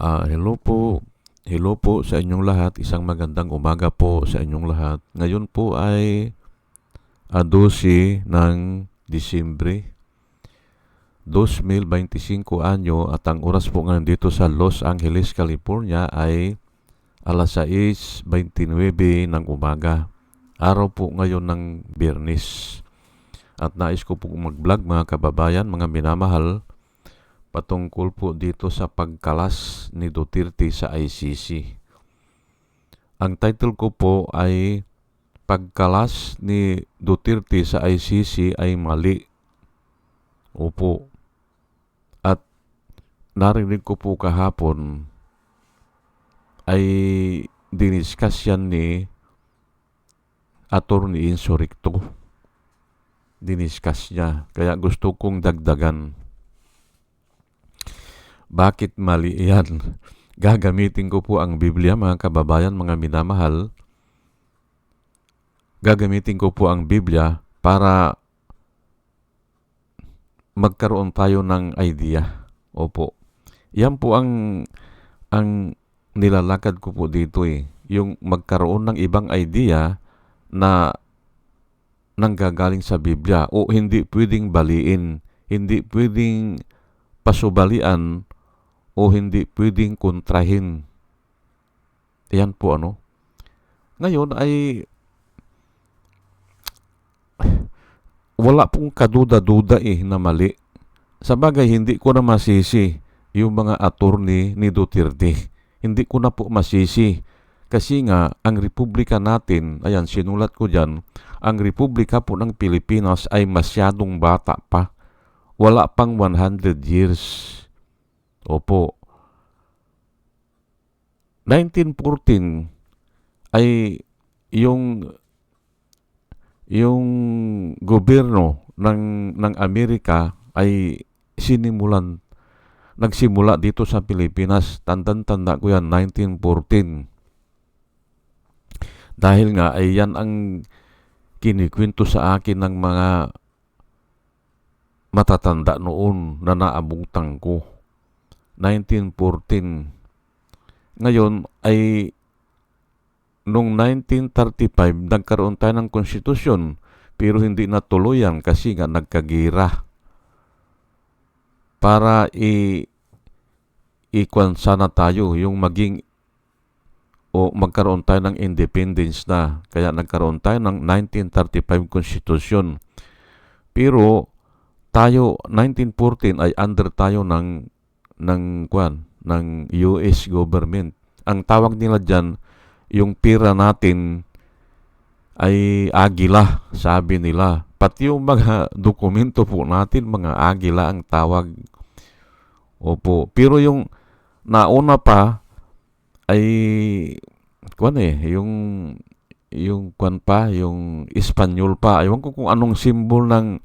Hello po. Hello po sa inyong lahat. Isang magandang umaga po sa inyong lahat. Ngayon po ay 12 ng Disyembre 2025 anyo at ang oras po ngayon dito sa Los Angeles, California ay alas 6:29 ng umaga. Araw po ngayon ng Biyernes. At nais ko po mag-vlog mga kababayan, mga minamahal, patungkol po dito sa pagkalas ni Duterte sa ICC. Ang title ko po ay Pagkalas ni Duterte sa ICC ay mali. Opo. At narinig ko po kahapon ay diniscuss yan ni Attorney Insurrecto. Diniscuss niya. Kaya gusto kong dagdagan. Bakit mali yan? Gagamitin ko po ang Biblia, mga kababayan, mga minamahal. Gagamitin ko po ang Biblia para magkaroon tayo ng idea. Opo. Yan po ang nilalakad ko po dito eh. Yung magkaroon ng ibang idea na nanggagaling sa Biblia o hindi pwedeng baliin, hindi pwedeng pasubalian o hindi pwedeng kontrahin. Yan po ano. Ngayon ay wala pong kaduda-duda na mali. Sabagay, hindi ko na masisi yung mga attorney ni Duterte. Hindi ko na po masisi. Kasi nga, ang republika natin, ayan, sinulat ko dyan, ang republika po ng Pilipinas ay masyadong bata pa. Wala pang 100 years. Opo. 1914 ay yung gobyerno ng Amerika ay nagsimula dito sa Pilipinas. Tanda ko yan, 1914. Dahil nga ay yan ang kinikwento sa akin ng mga matatanda noon na naabutan ko. 1914. Ngayon ay noong 1935 nagkaroon tayo ng konstitusyon pero hindi natuluyan kasi nga nagkagira. Para ikwansa na tayo yung maging o magkaroon tayo ng independence na. Kaya nagkaroon tayo ng 1935 konstitusyon. Pero tayo 1914 ay under tayo ng US government. Ang tawag nila diyan, yung pira natin ay agila, sabi nila. Pati yung mga dokumento po natin, mga agila ang tawag. Opo. Pero yung nauna pa ay yung Espanyol pa. Ewan ko kung anong simbol ng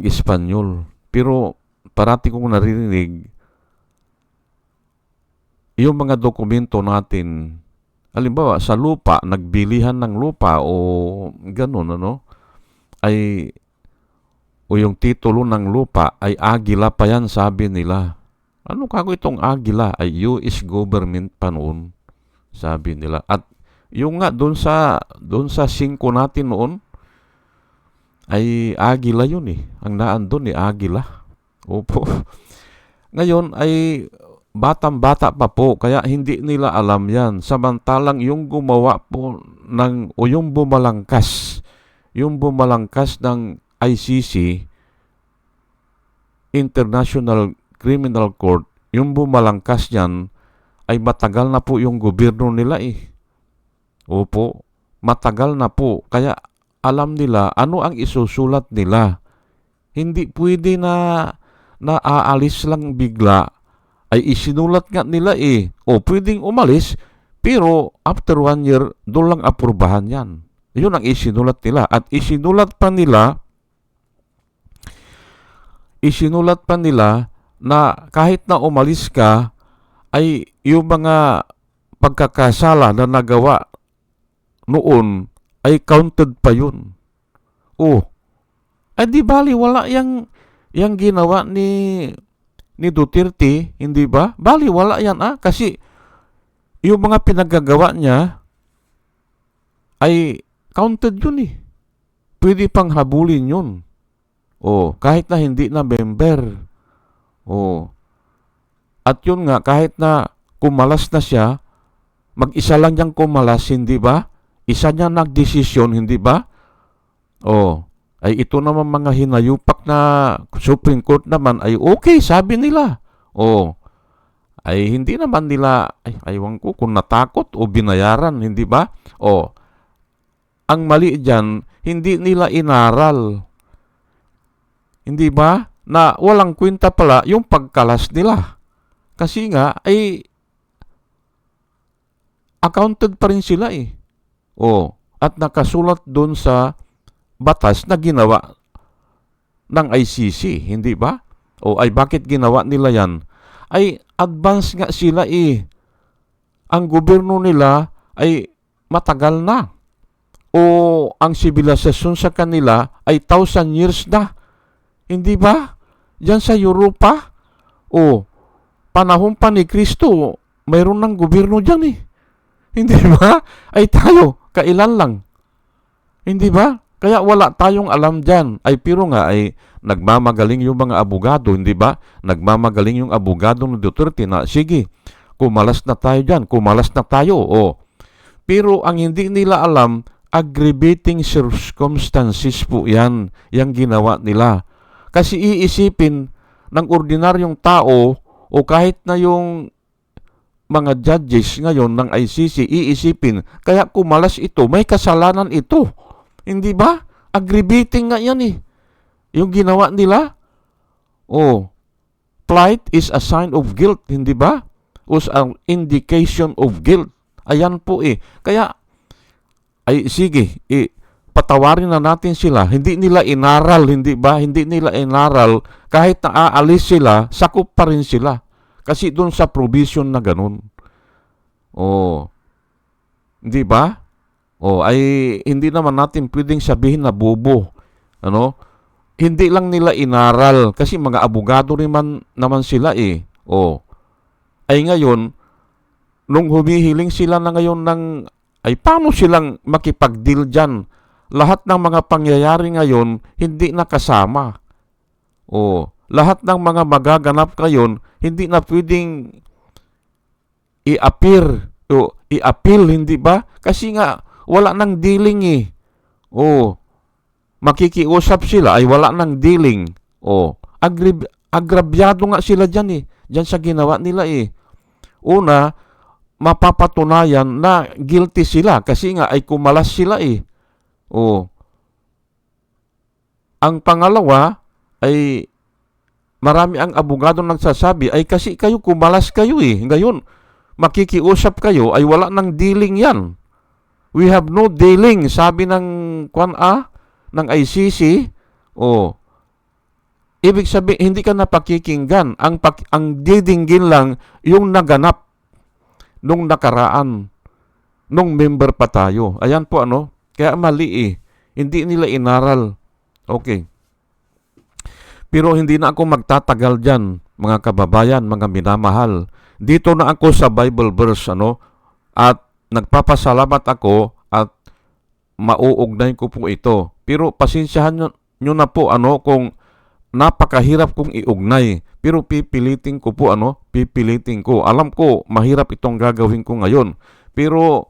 Espanyol. Pero parati kong narinig yung mga dokumento natin, halimbawa sa lupa, nagbilihan ng lupa o ganun, o yung titulo ng lupa ay agila pa yan, sabi nila. Ano kako itong agila? Ay US government pa noon, sabi nila. At yung nga doon sa 5 natin noon ay agila yun eh. Ang naan doon agila. Opo. Ngayon ay batang-bata pa po, kaya hindi nila alam yan. Samantalang yung gumawa po yung bumalangkas ng ICC, International Criminal Court, yung bumalangkas yan, ay matagal na po yung gobyerno nila eh. Opo, matagal na po. Kaya alam nila ano ang isusulat nila. Hindi pwede na aalis lang bigla. Ay isinulat nga nila eh. O pwedeng umalis, pero after 1 year, doon lang aprubahan yan. Yun ang isinulat nila. At isinulat pa nila na kahit na umalis ka, ay yung mga pagkakasala na nagawa noon ay counted pa yun. Ay di bali wala yang ginawa ni ni Duterte, hindi ba? Bali, wala yan kasi yung mga pinagagawa niya ay counted yun eh. Pwede pang habulin yun. Kahit na hindi na member. At yun nga, kahit na kumalas na siya, mag-isa lang niyang kumalas, hindi ba? Isa niya nagdesisyon, hindi ba? Ay ito naman mga hinayupak na Supreme Court naman ay okay, sabi nila. Ay hindi naman nila, aywan ko kung natakot o binayaran, hindi ba? Ang mali dyan, hindi nila inaral. Hindi ba? Na walang kwenta pala yung pagkalas nila. Kasi nga, ay accounted pa rin sila eh. At nakasulat doon sa batas na ginawa ng ICC, hindi ba? Ay bakit ginawa nila yan? Ay advance nga sila eh. Ang gobyerno nila ay matagal na. Ang sibilisasyon sa kanila ay 1,000 years na. Hindi ba? Diyan sa Europa, panahon pa ni Kristo, mayroon ng gobyerno dyan eh. Hindi ba? Ay tayo, kailan lang. Hindi ba? Kaya wala tayong alam dyan. Pero nga ay nagmamagaling yung mga abogado, hindi ba? Nagmamagaling yung abogado ng Duterte na, sige, kumalas na tayo dyan, kumalas na tayo. Pero ang hindi nila alam, aggravating circumstances po yan, yung ginawa nila. Kasi iisipin ng ordinaryong tao o kahit na yung mga judges ngayon ng ICC, iisipin, kaya kumalas ito, may kasalanan ito. Hindi ba? Aggravating nga yan eh. Yung ginawa nila, plight is a sign of guilt, hindi ba? Was an indication of guilt. Ayan po eh. Kaya, sige, patawarin na natin sila. Hindi nila inaral, hindi ba? Hindi nila inaral. Kahit na aalis sila, sakop pa rin sila. Kasi doon sa provision na ganun. Hindi ba? Ay hindi naman natin pwedeng sabihin na bobo. Hindi lang nila inaral kasi mga abogado naman sila eh. Ay ngayon, nung humihiling sila na ngayon ay paano silang makipag-deal dyan? Lahat ng mga pangyayari ngayon, hindi na kasama. Lahat ng mga magaganap ngayon, hindi na pwedeng i-appeal, hindi ba? Kasi nga, wala nang dealing eh. Makikiusap sila ay wala nang dealing. Agrabyado nga sila dyan eh. Dyan sa ginawa nila eh. Una, mapapatunayan na guilty sila kasi nga ay kumalas sila eh. Ang pangalawa ay marami ang abogado nagsasabi ay kasi kayo kumalas kayo eh. Ngayon, makikiusap kayo ay wala nang dealing yan. We have no dealing, sabi ng ng ICC. Ibig sabihin, hindi ka na pakikinggan. Ang didinggin lang yung naganap nung nakaraan, nung member pa tayo. Ayan po kaya mali eh. Hindi nila inaral. Okay. Pero hindi na ako magtatagal dyan, mga kababayan, mga minamahal. Dito na ako sa Bible verse, at nagpapasalamat ako at mauugnay ko po ito. Pero pasensyahan nyo na po, kung napakahirap kong iugnay. Pero pipilitin ko po, pipilitin ko. Alam ko, mahirap itong gagawin ko ngayon. Pero,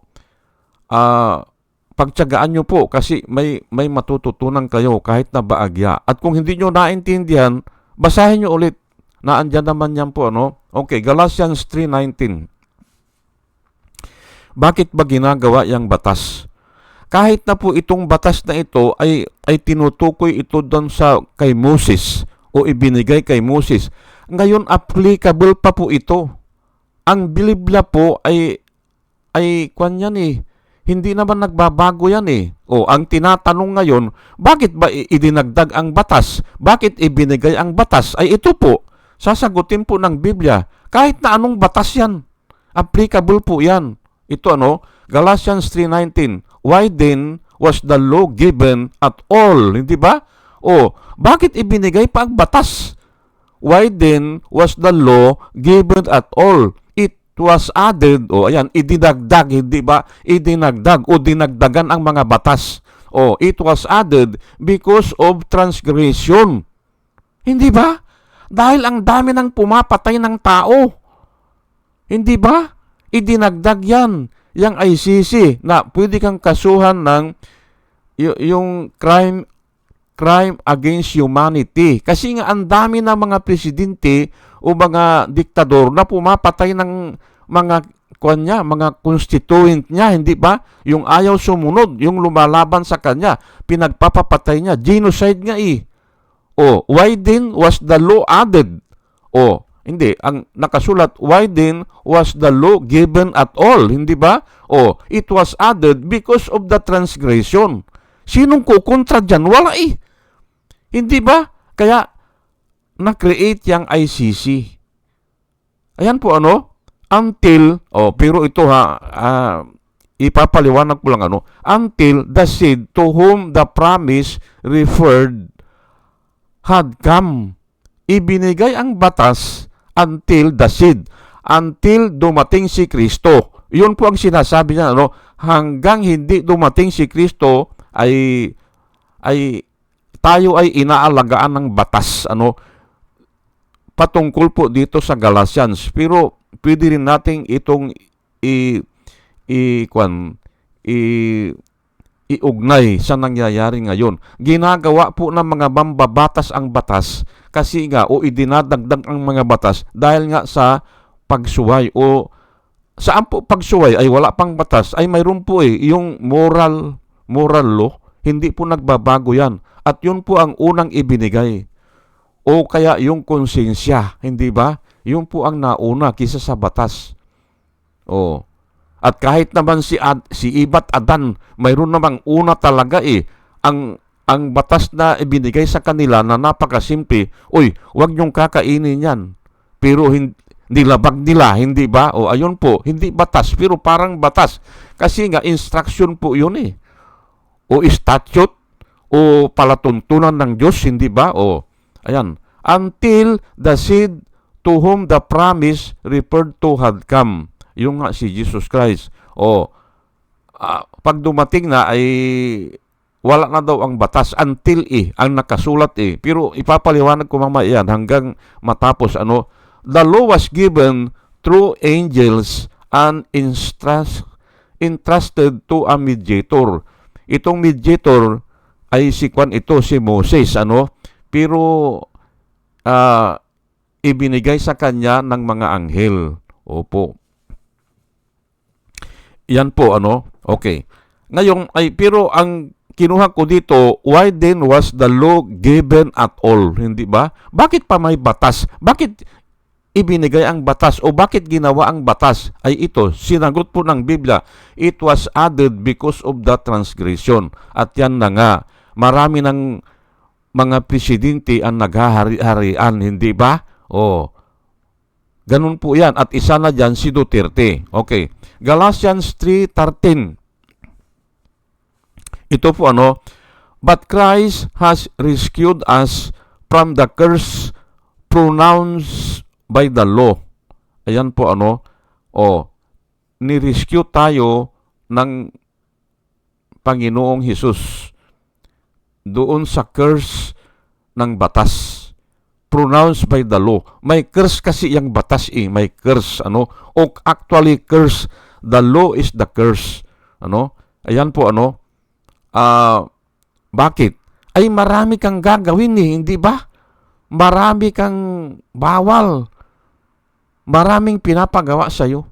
pagtiyagaan nyo po kasi may matututunan kayo kahit na baagya. At kung hindi nyo naintindihan, basahin nyo ulit. Naandyan naman yan po, Okay, Galatians 3:19. Bakit ba ginagawa yung batas? Kahit na po itong batas na ito ay tinutukoy ito doon kay Moses o ibinigay kay Moses. Ngayon, applicable pa po ito. Ang Biblia po ay kwan yan eh. Hindi naman nagbabago yan eh. Ang tinatanong ngayon, bakit ba idinagdag ang batas? Bakit ibinigay ang batas? Ay ito po, sasagutin po ng Biblia. Kahit na anong batas yan, applicable po yan. Ito Galatians 3:19. Why then was the law given at all? Hindi ba? Bakit ibinigay pa ang batas? why then was the law given at all? It was added, ayan, idinagdag, hindi ba? Idinagdag o dinagdagan ang mga batas. It was added because of transgression. Hindi ba? Dahil ang dami ng pumapatay ng tao. Hindi ba? Idinagdag yan. Yang ICC na pwede kang kasuhan ng yung crime against humanity. Kasi nga ang dami ng mga presidente o mga diktador na pumapatay ng mga mga constituent niya, hindi ba? Yung ayaw sumunod, yung lumalaban sa kanya, pinagpapapatay niya, genocide nga eh. Why then was the law added? Hindi, ang nakasulat, why then was the law given at all? Hindi ba? It was added because of the transgression. Sinong kukontra dyan? Wala eh. Hindi ba? Kaya, na-create yung ICC. Ayan po until, pero ito ipapaliwanag ko lang until the seed to whom the promise referred had come. Ibinigay ang batas until the seed. Until dumating si Kristo. Yun po ang sinasabi niya, hanggang hindi dumating si Kristo ay tayo ay inaalagaan ng batas, patungkol po dito sa Galatians. Pero pwede rin nating itong iugnay sa nangyayari ngayon. Ginagawa po ng mga mambabatas ang batas kasi nga idinadagdag ang mga batas dahil nga sa pagsuway saan po pagsuway ay wala pang batas ay mayroon po yung moral law, hindi po nagbabago yan at yun po ang unang ibinigay kaya yung konsensya, hindi ba? Yun po ang nauna kisa sa batas. At kahit naman si Ibat Adan, mayroon namang una talaga ang batas na ibinigay sa kanila na napakasimple, wag niyong kakainin yan. Pero nilabag nila, hindi ba? Ayun po, hindi batas, pero parang batas. Kasi nga, instruction po yun statute, palatuntunan ng Diyos, hindi ba? Ayan. Until the seed to whom the promise referred to had come. Yung nga si Jesus Christ. Pag dumating na ay wala na daw ang batas until ang nakasulat Pero ipapaliwanag ko mamaya yan hanggang matapos the law was given through angels and entrusted to a mediator. Itong mediator ay si Moses, pero ibinigay sa kanya ng mga anghel. Opo. Yan po, Okay. Ngayon, pero ang kinuha ko dito, why then was the law given at all? Hindi ba? Bakit pa may batas? Bakit ibinigay ang batas? O bakit ginawa ang batas? Ay ito, sinagot po ng Biblia, it was added because of the transgression. At yan na nga, marami ng mga presidente ang naghahari-harian, hindi ba? Ganun po yan. At isa na dyan si Duterte. Okay. Galatians 3:13. Ito po but Christ has rescued us from the curse pronounced by the law. Ayan po ni-rescue tayo ng Panginoong Hesus doon sa curse ng batas. Pronounced by the law. May curse kasi yung batas may curse actually curse. The law is the curse. Ayan po bakit? Ay marami kang gagawin hindi ba? Marami kang bawal. Maraming pinapagawa sa iyo.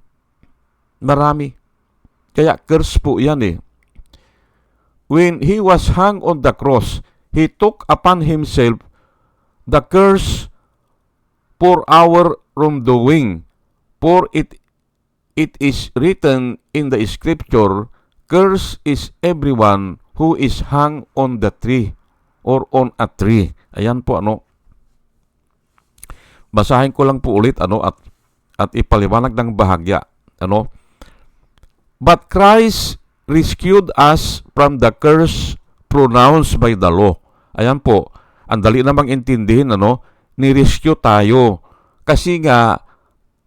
Marami. Kaya curse po yan When he was hung on the cross, he took upon himself the curse for our wrongdoing. For it is written in the scripture, curse is everyone who is hung on the tree or on a tree. Ayan po Basahin ko lang po ulit at ipaliwanag ng bahagya. But Christ rescued us from the curse pronounced by the law. Ayan po. Ang dali namang intindihin ni-rescue tayo. Kasi nga,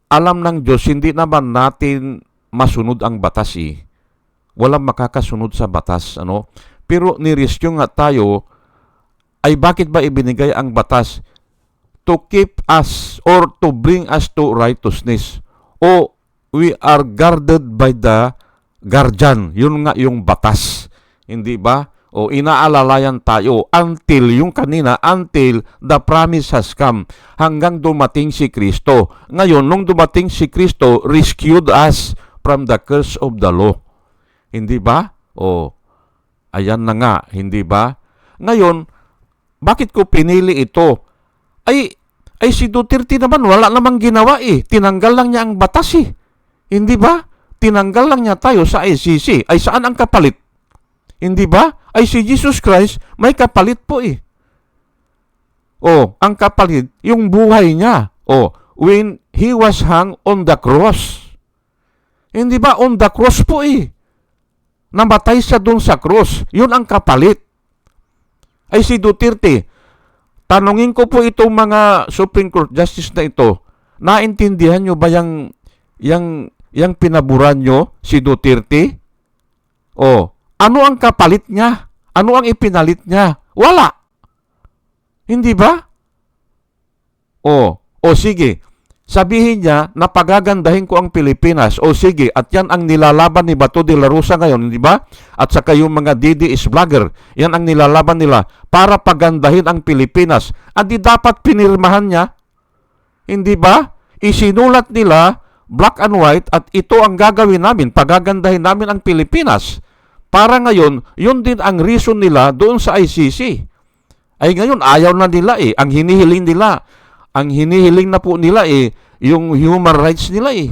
alam ng Diyos, hindi naman natin masunod ang batas eh. Walang makakasunod sa batas, ano? Pero ni-rescue nga tayo, ay bakit ba ibinigay ang batas? To keep us or to bring us to righteousness. O we are guarded by the guardian. Yun nga yung batas. Hindi ba? O inaalalayan tayo until the promise has come. Hanggang dumating si Kristo. Ngayon, nung dumating si Kristo, rescued us from the curse of the law. Hindi ba? O, ayan na nga. Hindi ba? Ngayon, bakit ko pinili ito? Ay si Duterte naman, wala namang ginawa eh. Tinanggal lang niya ang batas eh. Hindi ba? Tinanggal lang niya tayo sa ICC. Ay saan ang kapalit? Hindi ba? Ay si Jesus Christ, may kapalit po eh. O, ang kapalit, yung buhay niya. O, when He was hung on the cross. Hindi ba? On the cross po eh. Namatay siya dun sa cross. Yun ang kapalit. Ay si Duterte, tanungin ko po itong mga Supreme Court Justice na ito, naintindihan nyo ba yung pinaburan nyo si Duterte? O, ano ang kapalit niya? Ano ang ipinalit niya? Wala. Hindi ba? O sige, sabihin niya na pagagandahin ko ang Pilipinas. O sige, at yan ang nilalaban ni Bato de la Rosa ngayon, hindi ba? At saka yung mga DDS vlogger, yan ang nilalaban nila para pagandahin ang Pilipinas. At di dapat pinirmahan niya. Hindi ba? Isinulat nila, black and white, at ito ang gagawin namin, pagagandahin namin ang Pilipinas. Para ngayon, yun din ang reason nila doon sa ICC. Ay ngayon, ayaw na nila eh. Ang hinihiling na po nila eh, yung human rights nila eh.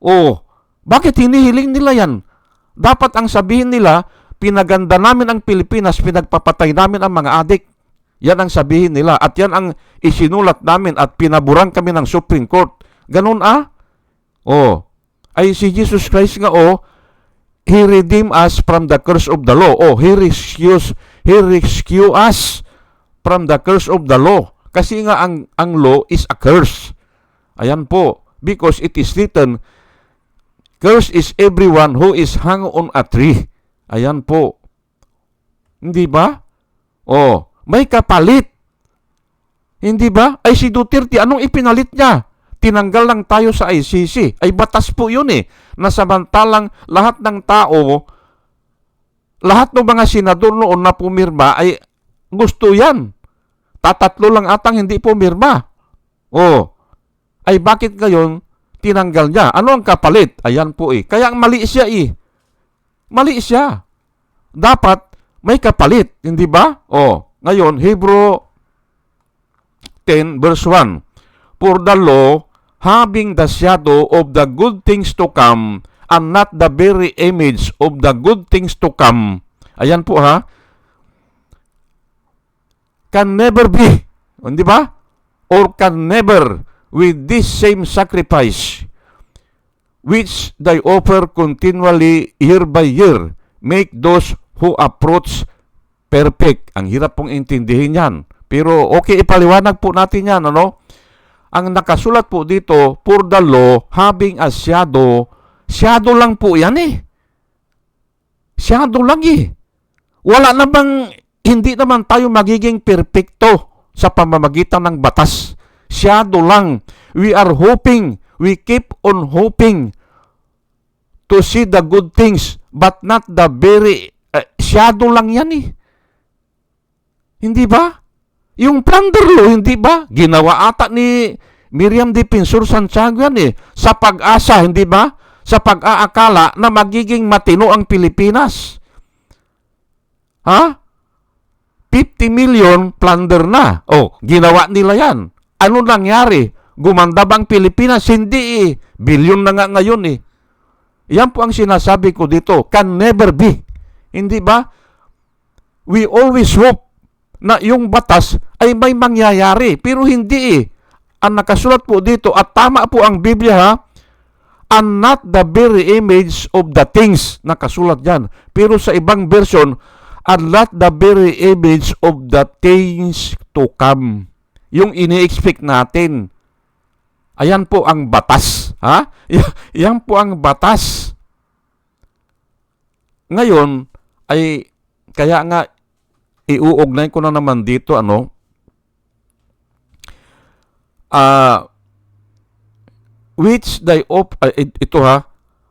O, bakit hinihiling nila yan? Dapat ang sabihin nila, pinaganda namin ang Pilipinas, pinagpapatay namin ang mga adik. Yan ang sabihin nila. At yan ang isinulat namin at pinaburan kami ng Supreme Court. Ganun ah? O, ay si Jesus Christ nga He redeemed us from the curse of the law. He rescued us from the curse of the law. Kasi nga ang law is a curse. Ayan po. Because it is written, curse is everyone who is hung on a tree. Ayan po. Hindi ba? May kapalit. Hindi ba? Ay si Duterte, anong ipinalit niya? Tinanggal lang tayo sa ICC. Ay batas po yun eh. Na samantalang lahat ng tao, lahat ng mga senador noon na pumirma ay gusto yan. Tatatlo lang atang hindi pumirma. Ay bakit ngayon tinanggal niya? Ano ang kapalit? Ayan po eh. Kaya mali siya eh. Mali siya. Dapat may kapalit. Hindi ba? Ngayon, Hebrew 10 verse 1. For the law, having the shadow of the good things to come, and not the very image of the good things to come. Ayan po ha. Can never be. Hindi ba? Or can never, with this same sacrifice, which they offer continually year by year, make those who approach perfect. Ang hirap pong intindihin yan. Pero okay, ipaliwanag po natin yan, ano? Ang nakasulat po dito, for the law, having a shadow, shadow lang po yan eh. Shadow lang eh. Wala namang, hindi naman tayo magiging perfecto sa pamamagitan ng batas. Shadow lang. We are hoping, we keep on hoping to see the good things, but not the very, shadow lang yan eh. Hindi ba? Yung plunder law, hindi ba? Ginawa ata ni Miriam Defensor Santiago yan eh. Sa pag-asa, hindi ba? Sa pag-aakala na magiging matino ang Pilipinas. 50 million plunder na. Ginawa nila yan. Ano nangyari? Gumanda ba ang Pilipinas? Hindi eh. Bilyon na nga ngayon eh. Yan po ang sinasabi ko dito. Can never be. Hindi ba? We always hope na yung batas ay may mangyayari. Pero hindi eh. Ang nakasulat po dito, at tama po ang Biblia ha, and not the very image of the things. Nakasulat dyan. Pero sa ibang version, and not the very image of the things to come. yung ini-expect natin. Ayan po ang batas. Ha? Yan po ang batas. Ngayon, ay kaya nga iuugnay ko na naman dito, which ito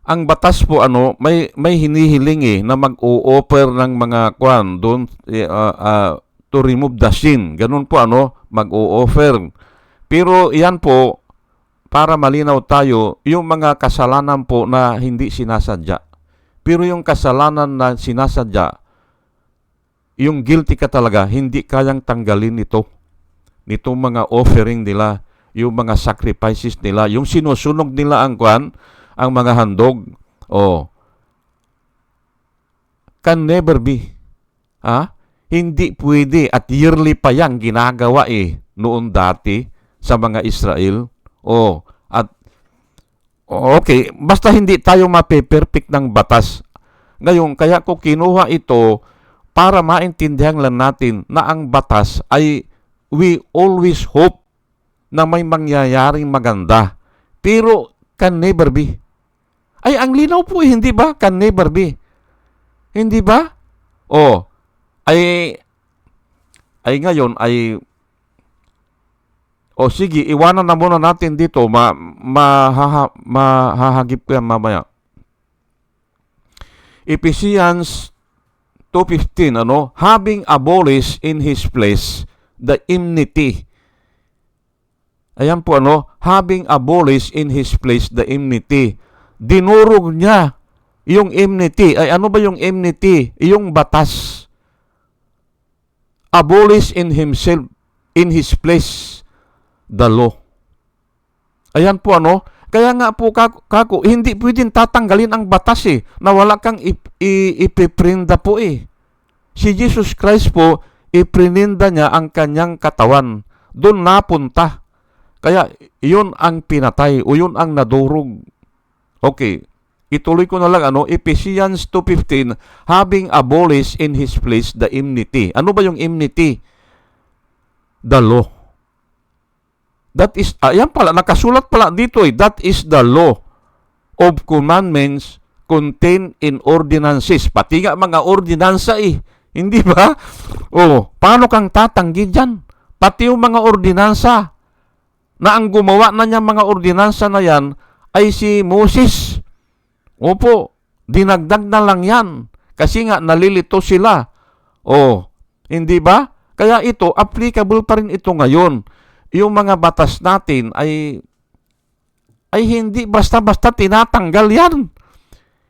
ang batas po may hinihiling na mag-o-offer ng mga doon to remove the sin. Ganun po mag-o-offer. Pero iyan po para malinaw tayo, yung mga kasalanan po na hindi sinasadya. Pero yung kasalanan na sinasadya, yung guilty ka talaga, hindi kayang tanggalin nitong mga offering nila, yung mga sacrifices nila, yung sinusunog nila ang mga handog. Can never be. Hindi pwede at yearly pa yang ginagawa noon dati sa mga Israel. Okay, basta hindi tayo mape-perfect ng batas. Ngayon, kaya ko kinuha ito para maintindihan lang natin na ang batas ay we always hope na may mangyayaring maganda. Pero can never be. Ay, ang linaw po hindi ba? Can never be. Hindi ba? Ay ngayon ay sige, iwanan na muna natin dito. Mahahagip ko yan mamaya. Ephesians 2:15, having abolished in his place the enmity. Ayan po, having abolished in his place the enmity. Dinurog niya yung enmity. Ay, ano ba yung enmity? Yung batas. Abolish in himself, in his place, the law. Ayan po, Kaya nga po, kako, hindi pwedeng tatanggalin ang batas na wala kang ipiprinda po Si Jesus Christ po, iprinda niya ang kanyang katawan. Doon napunta. Kaya, yun ang pinatay o yun ang nadurog. Okay, ituloy ko na lang, Ephesians 2:15, having abolished in his place the enmity. Ano ba yung enmity? The law. That is, yan pala, nakasulat pala dito that is the law of commandments contained in ordinances. Pati nga mga ordinansa Hindi ba? Paano kang tatanggi dyan? Pati yung mga ordinansa na ang gumawa na niya mga ordinansa na yan ay si Moses. Dinagdag na lang yan. Kasi nga nalilito sila. Hindi ba? Kaya ito, applicable pa rin ito ngayon. Yung mga batas natin ay hindi basta-basta tinatanggal yan.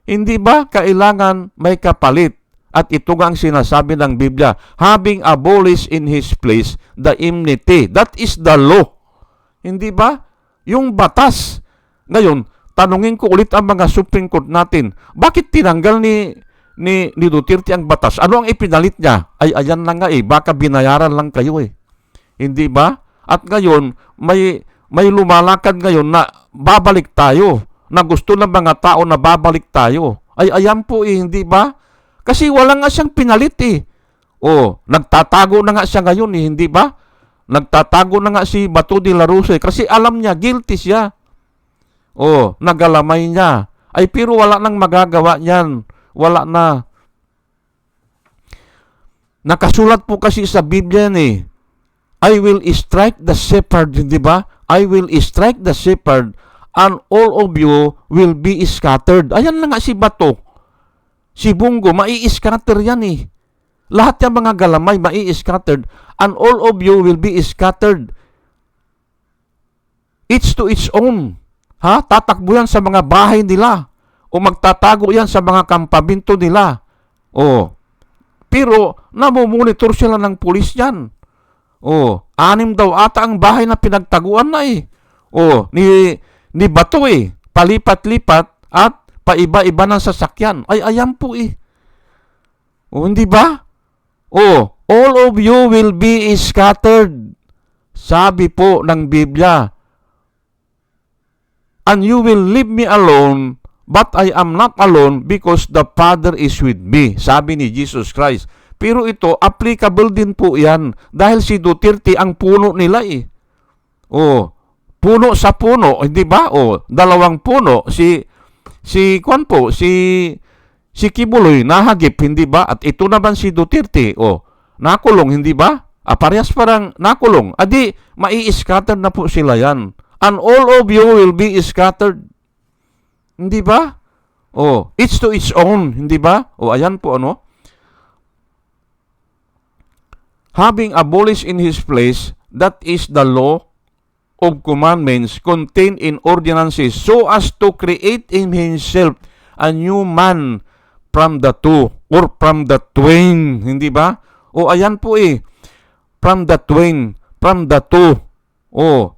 Hindi ba? Kailangan may kapalit. At ito nga ang sinasabi ng Biblia, having abolished in his place the enmity. That is the law. Hindi ba? Yung batas. Ngayon, tanungin ko ulit ang mga Supreme Court natin, bakit tinanggal ni Duterte ang batas? Ano ang ipinalit niya? Ay, ayan na nga baka binayaran lang kayo Hindi ba? At ngayon, may lumalakad ngayon na babalik tayo, na gusto ng mga tao na babalik tayo. Ay, ayan po hindi ba? Kasi wala nga siyang pinalit nagtatago na nga siya ngayon hindi ba? Nagtatago na nga si Bato de la Rosa kasi alam niya, guilty siya. Nagalamay niya. Ay, pero wala nang magagawa niyan. Wala na. Nakasulat po kasi sa Biblia I will strike the shepherd, di ba? I will strike the shepherd and all of you will be scattered. Ayan na nga si Bato. Si Bungo, mai-scatter yan Lahat yung mga galamay, mai-scattered. And all of you will be scattered. Each to its own. Tatakbo yan sa mga bahay nila. O magtatago yan sa mga kampamento nila. Pero, namomonitor sila ng pulis yan. 6 daw ata ang bahay na pinagtaguan na ni Bato palipat-lipat at paiba-iba ng sasakyan. Ay, ayan po hindi ba? All of you will be scattered. Sabi po ng Biblia. And you will leave me alone, but I am not alone because the Father is with me. Sabi ni Jesus Christ. Pero ito, applicable din po yan. Dahil si Duterte ang puno nila eh. Oh, puno sa puno, hindi ba? Oh, dalawang puno. Si Kibuloy, nahagip, hindi ba? At ito naman si Duterte, oh, nakulong, hindi ba? Parehas parang nakulong. Adi, mai-scatter na po sila yan. And all of you will be scattered. Hindi ba? Oh, each to its own, hindi ba? Oh, ayan po ano. Having abolished in his place, that is the law of commandments contained in ordinances, so as to create in himself a new man from the two, or from the twain, hindi ba? O ayan po eh, from the twain, from the two, o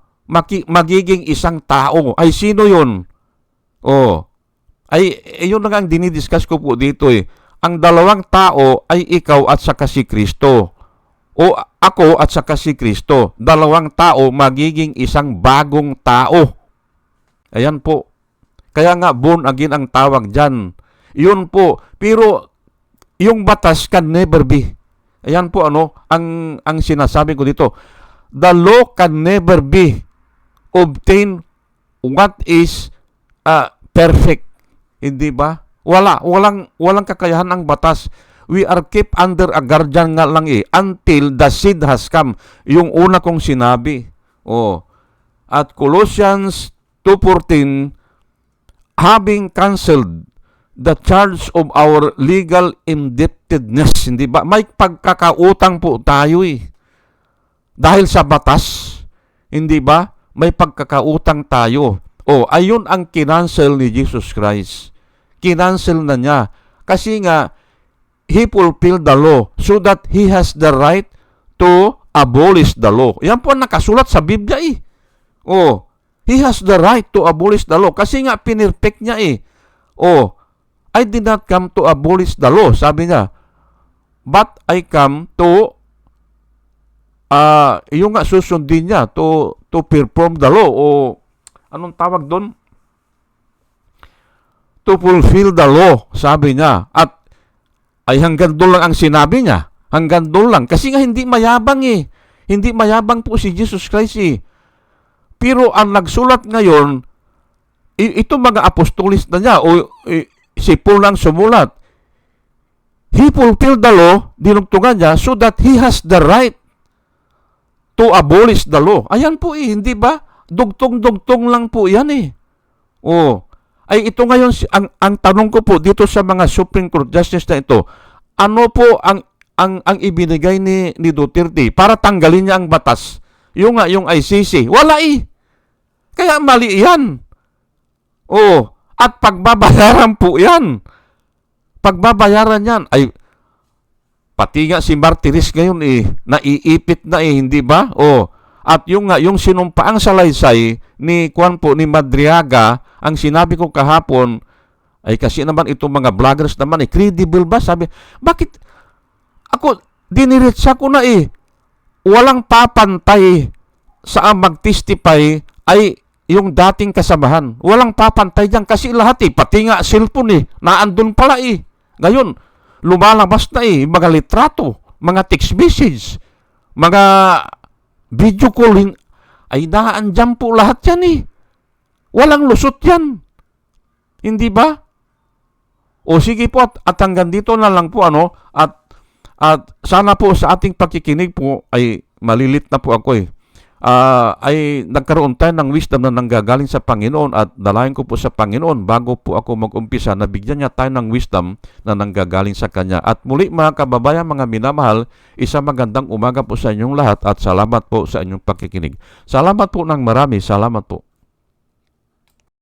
magiging isang tao. Ay sino yun? O, ay yun lang ang dinidiscuss ko po dito eh. Ang dalawang tao ay ikaw at saka si Kristo. O ako at saka si Kristo. Dalawang tao magiging isang bagong tao. Ayan po. Kaya nga born again ang tawag dyan. Yun po. Pero yung batas can never be. Ayan po ano, ang sinasabi ko dito. The law can never be obtain what is perfect. Hindi ba? Walang kakayahan ang batas. We are kept under a guardian nga lang eh, until the seed has come. Yung una kong sinabi. Oh. At Colossians 2:14, having canceled the charge of our legal indebtedness. Hindi ba? May pagkakautang po tayo eh. Dahil sa batas. Hindi ba? May pagkakautang tayo. Oh, ayun ang kinancel ni Jesus Christ. Kinancel na niya. Kasi nga, He fulfilled the law so that He has the right to abolish the law. Yan po ang nakasulat sa Biblia eh. Oh, He has the right to abolish the law. Kasi nga, pinirpect niya eh. Oh, I did not come to abolish the law, sabi niya. But I come to, yung nga susundin niya, to perform the law. O, anong tawag doon? To fulfill the law, sabi niya. At ay hanggang doon lang ang sinabi niya. Hanggang doon lang. Kasi nga hindi mayabang eh. Hindi mayabang po si Jesus Christ eh. Pero ang nagsulat ngayon, ito mga apostolis na niya, o si Paul lang sumulat. He fulfilled the law, dinugtungan niya, so that he has the right to abolish the law. Ayan po eh, hindi ba? Dugtong-dugtong lang po yan eh. Oh. Ay ito ngayon, ang tanong ko po dito sa mga Supreme Court Justice na ito, ano po ang ibinigay ni Duterte para tanggalin niya ang batas? Yung ICC. Wala eh. Kaya mali yan. Oh, at pagbabayaran po yan. Pagbabayaran yan. Ay, pati nga si Martires ngayon eh, naiipit na eh, hindi ba? Oh, at yung sinumpaang salaysay ni Madriaga, ang sinabi ko kahapon, ay kasi naman itong mga vloggers naman eh, credible ba? Sabi, bakit? Ako, diniretsa ko na eh. Walang papantay sa mag-testify ay yung dating kasamahan. Walang papantay dyan kasi lahat eh, pati nga cellphone eh, naandun pala eh. Ngayon, lumalabas na eh, mga litrato, mga text message, mga video calling, ay naandyan po lahat yan eh. Walang lusot yan. Hindi ba? O sige po, at hanggang dito na lang po ano, at sana po sa ating pakikinig po ay malilit na po ako eh. Ay nagkaroon tayo ng wisdom na nanggagaling sa Panginoon at dalayan ko po sa Panginoon bago po ako mag-umpisa na bigyan niya tayo ng wisdom na nanggagaling sa Kanya. At muli mga kababayan, mga minamahal, isang magandang umaga po sa inyong lahat at salamat po sa inyong pakikinig. Salamat po ng marami. Salamat po.